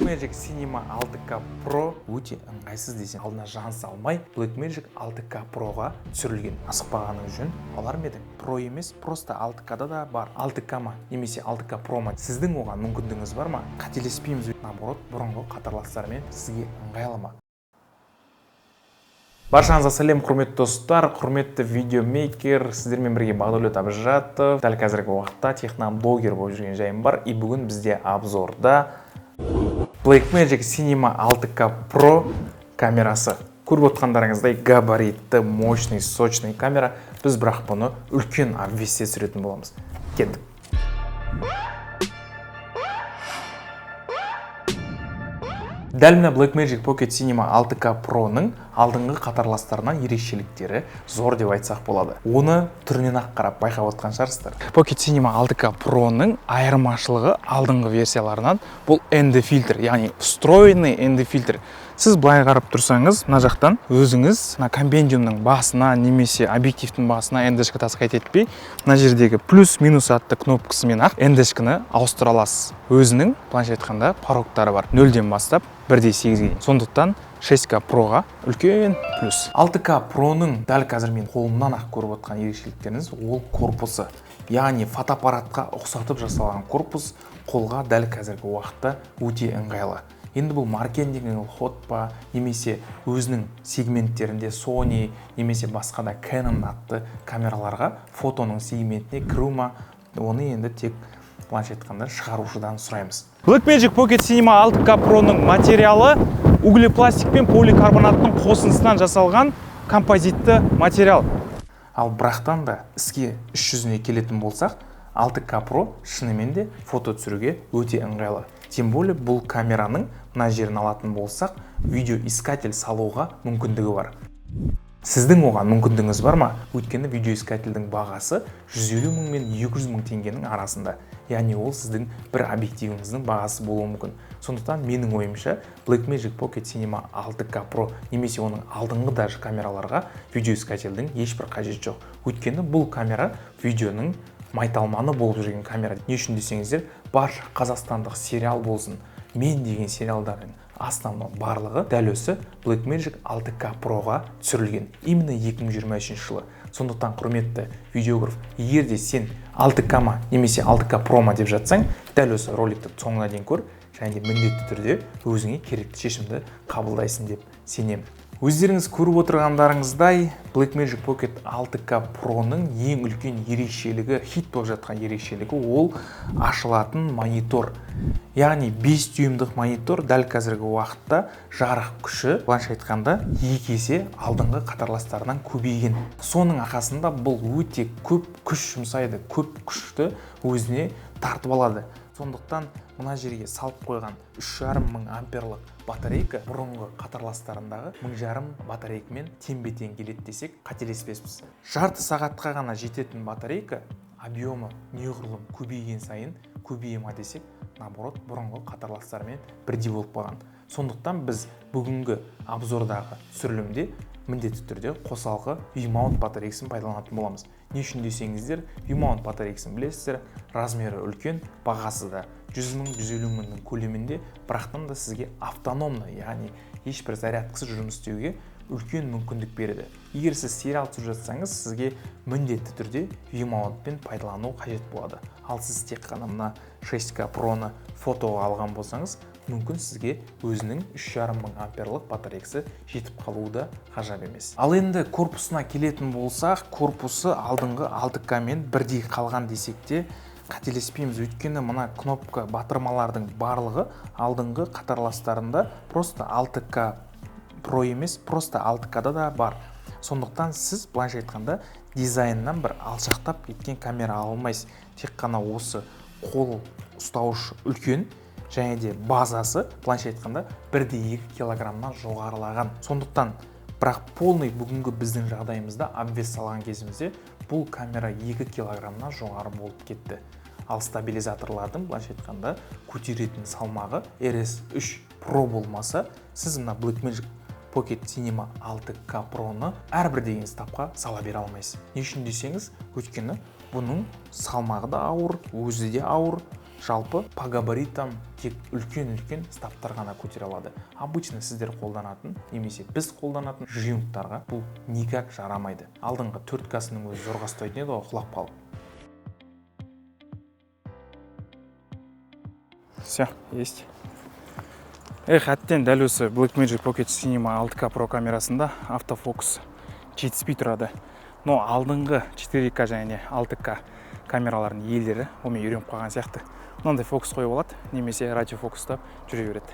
Blackmagic Cinema 6K Pro өте ыңғайсыз десең алдына жан салмай, Blackmagic 6K Pro'ға түсірілген. Асықпағаның жөн, алар ма едің? Pro емес, просто 6K'да да бар. 6K ма немесе 6K Pro ма? Сіздің оған мүмкіндігіңіз бар ма? Қателеспейміз, наоборот, бұрынғы қатарластармен сізге ыңғайлы ма? Баршаңызға сәлем, құрметті достар, құрметті видеомейкер, сіздермен бірге Бағдәулет Абжатов. Дәл қазіргі уақытта техноблогер болып жүрген жайым бар. И бүгін бізде обзорда Blackmagic Cinema 6K Pro камерасы. Көріп отқандарыңыздай габаритті, мощный, сочный камера. Біз бірақ бұны үлкен обвесте түсіретін боламыз. Кеттік. Дәл мына Blackmagic Pocket Cinema 6K Pro'ның алдыңғы қатарластарынан ерекшеліктері зор деп айтсақ болады. Оны түрінен ақ қарап байқап отқан шығарсыздар. Pocket Cinema 6K Pro'ның айырмашылығы алдыңғы версияларынан бұл ND фильтр, яғни встроенный ND фильтр. Сіз былай қарап тұрсаңыз, мына жақтан өзіңіз компендиумның басына немесе объективтің басына ND-шкі тасқайт етпей, мына жердегі плюс-минус атты кнопкасымен ақ ND-шкіні ауыстыра аласыз. Өзінің планша айтқанда порогтары бар. 0-ден бастап 1.8-ге дейін. Сондықтан 6K Pro'ға үлкен плюс. 6K Pro'ның дәл қазір мен қолымнан ақ көріп отқан ерекшеліктеріңіз ол корпусы. Яғни фотоаппаратқа ұқсатып жасалған корпус қолға дәл қазіргі уақытта өте ыңғайлы. Енді бұл маркетинг ход па, немесе өзінің сегменттерінде Sony, немесе басқа да Canon атты камераларға фотоның сегментіне кіру ма, оны енді тек планша айтқанда шығарушыдан сұраймыз. Blackmagic Pocket Cinema 6K Pro'ның материалы углепластик пен поликарбонаттың қосындысынан жасалған композитті материал. Ал бірақтан да іске іс жүзіне келетін болсақ, 6K Pro шынымен де фото түсіруге өте ыңғайлы. Тем более бұл камераның мына жерін алатын болсақ, видеоискатель салуға мүмкіндігі бар. Сіздің оған мүмкіндігіңіз бар ма? Өйткені видеоискательдің бағасы 150 мың мен 200 мың теңгенің арасында. Яғни ол сіздің бір объективіңіздің бағасы болуы мүмкін. Сондықтан менің ойымша Blackmagic Pocket Cinema 6K Pro немесе оның алдыңғы даже камераларға видеоискательдің ешбір қажеті жоқ. Өйткені бұл камера видеоның майталманы болып жүрген камера. Не үшін десеңіздер, барша қазақстандық сериал болсын, мен деген сериалдардың основном барлығы дәл осы Blackmagic 6K Pro'ға түсірілген. Именно 2023 жылы. Сондықтан құрметті видеограф, егер де сен 6K ма немесе 6K Pro ма деп жатсаң, дәл осы роликті соңына дейін көр, және де міндетті түрде өзіңе керекті шешімді қабылдайсың деп сенемін. Өздеріңіз көріп отырғандарыңыздай, Blackmagic Pocket 6K Pro'ның ең үлкен ерекшелігі, хит болып жатқан ерекшелігі ол ашылатын монитор. Яғни 5 дюймдық монитор дәл қазіргі уақытта жарық күші, планша айтқанда, 2 есе алдыңғы қатарластарынан көбейген. Соның арқасында бұл өте көп күш жұмсайды, көп күшті өзіне тартып алады. Сондықтан мына жерге салып қойған 3,5 мың амперлық батарейка бұрынғы қатарластарындағы 1,5 батарейкамен тең-бетең келеді десек қателеспеспіз. Жарты сағатқа ғана жететін батарейка объемы неғұрлым көбейген сайын көбейе ма десек, наоборот, бұрынғы қатарластармен бірдей болып қалған. Сондықтан біз бүгінгі обзордағы түсірілімде міндетті түрде қосалқы V-mount батарейкасын пайдаланатын боламыз. Не үшін десеңіздер, V-mount батарейкасын білесіздер, размері үлкен, бағасы да 100 мың, 150 мыңның көлемінде, бірақтан да сізге автономны, яғни ешбір зарядкасыз жұмыс істеуге үлкен мүмкіндік береді. Егер сіз сериал түсіріп жатсаңыз, сізге міндетті түрде V-mountпен пайдалану қажет болады. Ал сіз тек қана мына 6K Pro'ны фотоға алған болсаңыз, мүмкін сізге өзінің 3,5 мың амперлық батарейкасы жетіп қалуы да ғажап емес. Ал енді корпусына келетін болсақ, корпусы алдыңғы 6K мен бірдей қалған десек те қателеспейміз. Өйткені мына кнопка батырмалардың барлығы алдыңғы қатарластарында просто 6K Pro емес, просто 6K'да да бар. Сондықтан сіз планша айтқанда дизайннан бір алшақтап кеткен камера алмайсыз. Тек қана осы қол ұстауыш үлкен, және де базасы планша айтқанда 1,2 килограммнан жоғарылаған. Сондықтан бірақ полный бүгінгі біздің жағдайымызда обвес салған кезімізде бұл камера 2 килограммнан жоғары болып кетті. Ал стабилизаторлардың планша айтқанда көтеретін салмағы RS3 Pro болмаса, сіз мына Blackmagic Pocket Cinema 6K Pro'ны әрбір деген стапқа сала бере алмайсыз. Не үшін десеңіз, өйткені бұның салмағы да ауыр, өзі де ауыр, жалпы по габаритам тек үлкен стаптар ғана көтере алады. Обычно сіздер қолданатын немесе біз қолданатын жиынтықтарға бұл никак жарамайды. Алдыңғы 4К-сының өзі зорға ұстайтын еді, құлап қалып. Все, есть. Әттен дәл осы Blackmagic Pocket Cinema 6K Pro камерасында автофокус жетіспей тұрады. Но алдыңғы 4К және 6К камералардың иелері онымен үйреніп қалған сияқты. Мынандай фокус қойып алады, немесе радиофокуста жүре береді.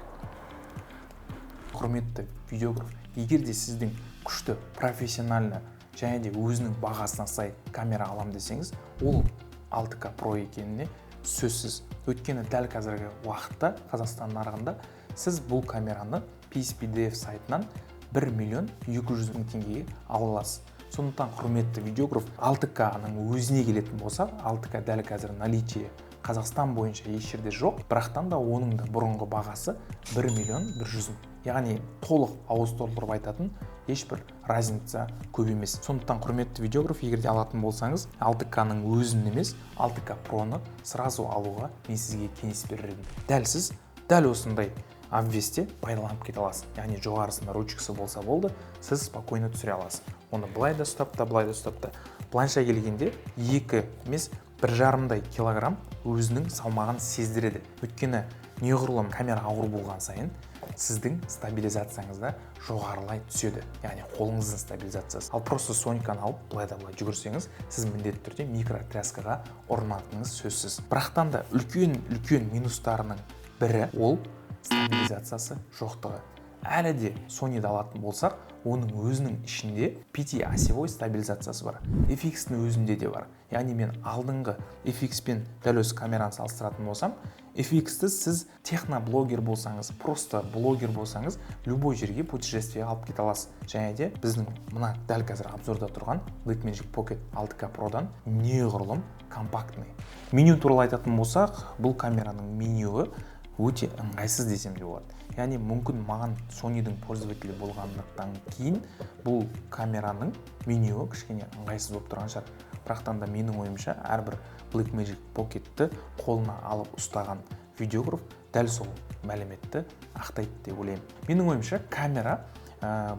Құрметті видеограф, егер де сіздің күшті, профессиональны және де өзінің бағасына сай камера алам десеңіз, ол 6К Pro екеніне сөзсіз. Өйткені дәл қазіргі уақытта Қазақстан нарығында сіз бұл камераны PSPDF сайтынан 1.200.000 теңгеге ала аласыз. Сондықтан құрметті видеограф, 6К-ның өзіне келетін болсақ, 6К дәл қазір наличие Қазақстан бойынша еш жерде жоқ, бірақтан да оның да бұрынғы бағасы 1.100.000. Яғни толық ауыстырылып айтатын ешбір разница көп емес. Сондықтан құрметті видеограф, егер де алатын болсаңыз, 6К-ның өзін емес, 6К Pro-ны сразу алуға мен сізге кеңес берер едім. Дәл сіз дәл осындай обвесте пайдаланып кете аласыз. Яғни жоғарысында ручкасы болса болды, сіз спокойно түсіре аласыз. Оны былай да ұстап та, былай да ұстап та. Былайша келгенде 2 емес 1,5 килограмм өзінің салмағын сездіреді. Өйткені неғұрлым камера ауыр болған сайын сіздің стабилизацияңызда жоғарылай түседі. Яғни қолыңыздың стабилизациясы. Ал просто Соньканы алып, былай да былай жүгірсеңіз, сіз міндетті түрде микротряскаға ұрынатыныңыз сөзсіз. Бірақтан да үлкен минустарының бірі ол стабилизациясы жоқтығы. Әлі де Sony'да алатын болсақ, оның өзінің ішінде PT осевой стабилизациясы бар. FX-дің өзінде де бар. Яғни мен алдыңғы FX-пен дәл осы камераны салыстыратын болсам, FX-ті сіз техноблогер болсаңыз, просто блогер болсаңыз, любой жерге путешествие алып кете аласыз. Және де біздің мына дәл қазір обзорда тұрған Blackmagic Pocket 6K Pro-дан неғұрлым компактный. Меню туралы айтатын болсақ, бұл камераның менюі өте ыңғайсыз десем де болады. Яғни мүмкін маған Sony-дің пользователі болғандықтан кейін бұл камераның менюі кішкене ыңғайсыз болып тұрған шығар. Бірақтан да менің ойымша әрбір Blackmagic Pocket-ті қолына алып ұстаған видеограф дәл сол мәліметті ақтайды деп ойлаймын. Менің ойымша камера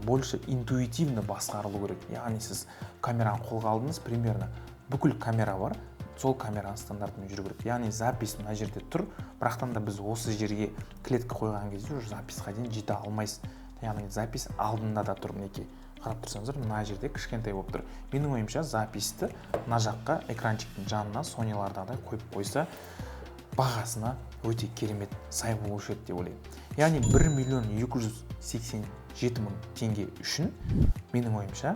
больше интуитивно басқарылу керек. Яғни сіз камераны қолға алдыңыз, примерно бүкіл камера бар, сол камераның стандартымен жүру керек. Яғни запись мына жерде тұр, бірақтан да біз осы жерге клетка қойған кезде уже записқа дейін жете алмайсыз. Яғни запись алдында да тұр, мінекей. Қарап тұрсаңыздар, мына жерде кішкентай болып тұр. Менің ойымша записьті мына жаққа экранчиктің жанына Sony-лардағыдай қойып қойса, бағасына өте керемет сай болушы еді деп ойлаймын. Яғни 1.287.000 теңге үшін менің ойымша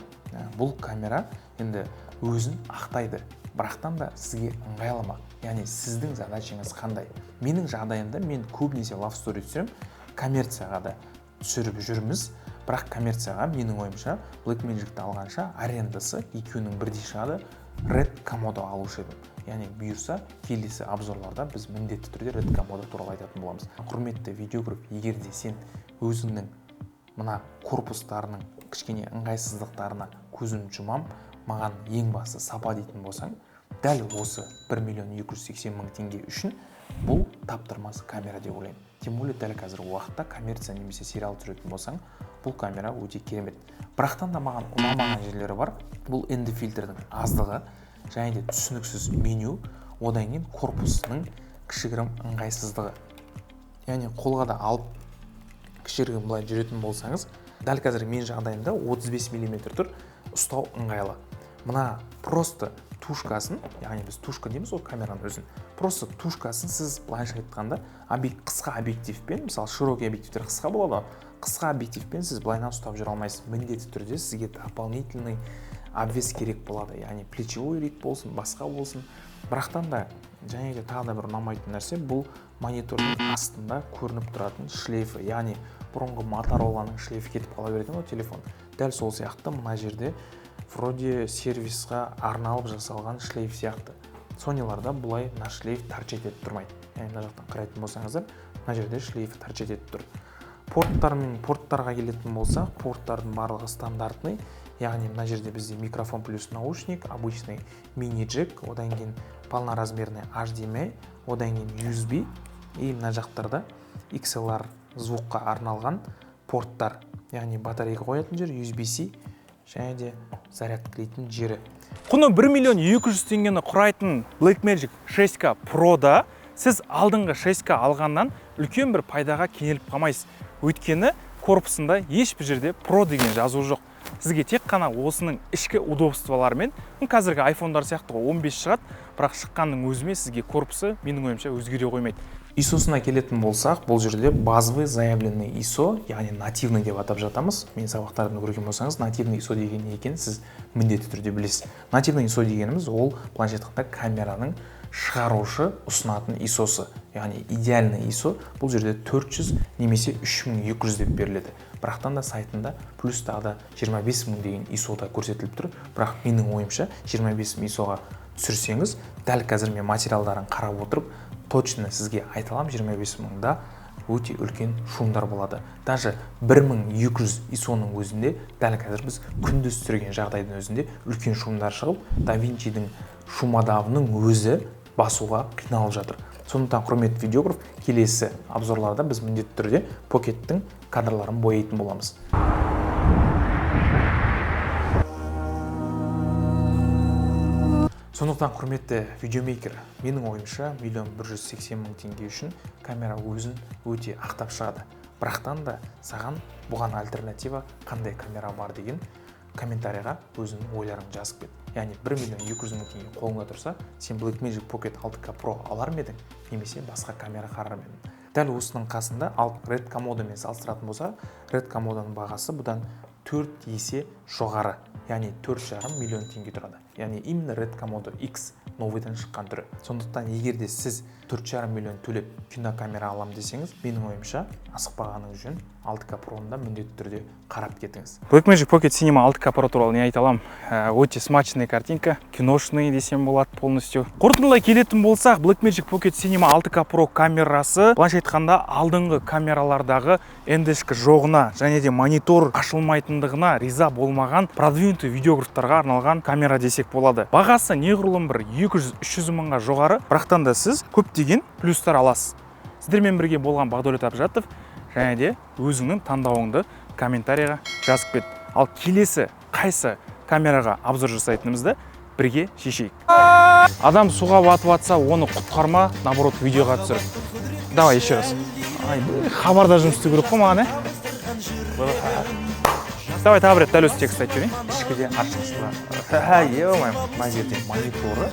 бұл камера енді өзін ақтайды. Бірақтан да сізге ыңғайлама. Яғни сіздің задачаңыз қандай? Менің жағдайымда мен көбінесе love story түсірем, коммерцияға да түсіріп жүрміз. Бірақ коммерцияға менің ойымша Blackmagic-ті алғанша арендасы екеуінің бірдей шығады. Red Komodo алушы едім. Яғни бұйырса келесі обзорларда біз міндетті түрде Red Komodo туралы айтатын боламыз. Құрметті видеограф, егер де сен өзіңнің мына корпустарының кішкене ыңғайсыздықтарына көзін жұмам, маған ең басты сапа дейтін болсаң, дәл осы 1.280.000 теңге үшін бұл таптырмас камера деп ойлаймын. Тем более дәл қазіргі уақытта коммерция немесе сериал түсіретін болсаң, бұл камера өте керемет. Бірақтан да маған ұнамаған жерлері бар. Бұл ND фильтрдің аздығы және де түсініксіз меню, одан кейін корпусының кішігірім ыңғайсыздығы. Яғни қолға да алып кішігірім былай жүретін болсаңыз, дәл қазір мен жағдайымда 35 мм тұр, ұстау ыңғайлы. Мына просто тушкасын, яғни біз тушка дейміз ол камераның өзін, просто тушкасын сіз былайша айтқанда қысқа объективпен, мысалы широкий объективтер қысқа болады, қысқа объективпен сіз былайынан ұстап жүре алмайсыз. Міндетті түрде сізге дополнительный обвес керек болады, яғни плечевой рейд болсын, басқа болсын. Бірақтан да және де тағы да бір ұнамайтын нәрсе, бұл монитордың астында көрініп тұратын шлейфі, яғни бұрынғы Мотороланың шлейфі кетіп қала беретін ғой телефон. Дәл сол сияқты мына жерде вроде сервисқа арналып жасалған шлейф сияқты. Sony-ларда бұлай мына шлейф торчать етіп тұрмайды. Яғни мына жақтан қарайтын болсаңыздар, мына жерде шлейф торчать етіп тұр. Порттар мен порттарға келетін болсақ, порттардың барлығы стандартный. Яғни мына жерде бізде микрофон плюс наушник, обычный мини-джек, одан кейін полноразмерный HDMI, одан кейін USB, и мына жақтарда XLR звукқа арналған порттар, яғни батарейка қоятын жер, USB-C, және де зарядкілейтін жері. Құны 1 миллион 200 теңгені құрайтын Blackmagic 6K Pro-да сіз алдыңғы 6K алғаннан үлкен бір пайдаға кенеліп қалмайсыз. Өйткені корпусында ешбір жерде Pro деген жазу жоқ. Сізге тек қана осының ішкі удобстволарымен, қазіргі iPhone-дар сияқты 15 шығады, бірақ шыққанның өзіме сізге корпусы менің ойымша өзгере қоймайды. ISO-сына келетін болсақ, бұл жерде базовый заявленный ISO, яғни нативный деп атап жатамыз. Мен сабақтарымды көрген болсаңыз, нативный ISO деген не екенін сіз міндетті түрде білесіз. Нативный ISO дегеніміз ол планшеттықта камераның шығарушы ұсынатын ISO-сы. Яғни идеальный ISO бұл жерде 400 немесе 3200 деп беріледі. Бірақтан да сайтында плюс тағы да 25000 деген ISO-да көрсетіліп тұр. Бірақ менің ойымша 25000 ISO-ға түсірсеңіз, дәл қазір мен материалдарын қарап отырып, точно сізге айталам 25000-да өте үлкен шумдар болады. Даже 1200 ISO-ның өзінде дәл қазір біз күндіз түсірген жағдайдың өзінде үлкен шумдар шығып, DaVinci-дің шумадавының өзі басуға қиналып жатыр. Сондықтан құрметті видеограф, келесі обзорларда біз міндетті түрде Pocket-тің кадрларын бояйтын боламыз. Сондықтан құрметті видеомейкер, менің ойымша 1,180,000 теңге үшін камера өзін өте ақтап шығады. Бірақтан да саған бұған альтернатива қандай камера бар деген комментарийға өзінің ойларын жазып кет. Яғни 1,200,000 теңге қолыңда тұрса, сен Blackmagic Pocket 6K Pro алар ма едің, немесе басқа камера қарар ма едің? Дәл осының қасында Red Komodoмен салыстыратын болса, Red Komodoның бағасы бұдан 4 есе жоғары, яғни 4,5 миллион теңге тұрады. Яғни именно Red Komodo X новыйдан шыққан түрі. Сондықтан егерде сіз 4,5 миллион төлеп кинокамера алам десеңіз, менің ойымша асықпағаныңыз жөн 6K Pro-да міндетті түрде қарап кетіңіз. Blackmagic Pocket Cinema 6K Pro туралы не айта алам? Өте смачная картинка, киношный десем болады полностью. Қорытындылай келетін болсақ, Blackmagic Pocket Cinema 6K Pro камерасы былайша айтқанда алдыңғы камералардағы ND-шкі жоғына және де монитор ашылмайтындығына риза болмаған продвинутый видеографтарға арналған камера десек болады. Бағасы неғұрлым бір 200-300 мыңға жоғары, бірақтан да сіз көптеген плюстар аласыз. Сіздермен бірге болған Бағдәулет Әбжатов, және де өзіңнің таңдауыңды комментарийға жазып кет. Ал келесі қайсы камераға обзор жасайтынымызды бірге шешейік. Адам суға батып атса, оны құтқарма, наоборот, видеоға түсір. Давай еще раз. Хабарда жұмыс істеу керек қой маған, Давай тағы бір рет дәл осы текст айтып жіберейін. Ішкіде ашықсыға. Мына жерде мониторы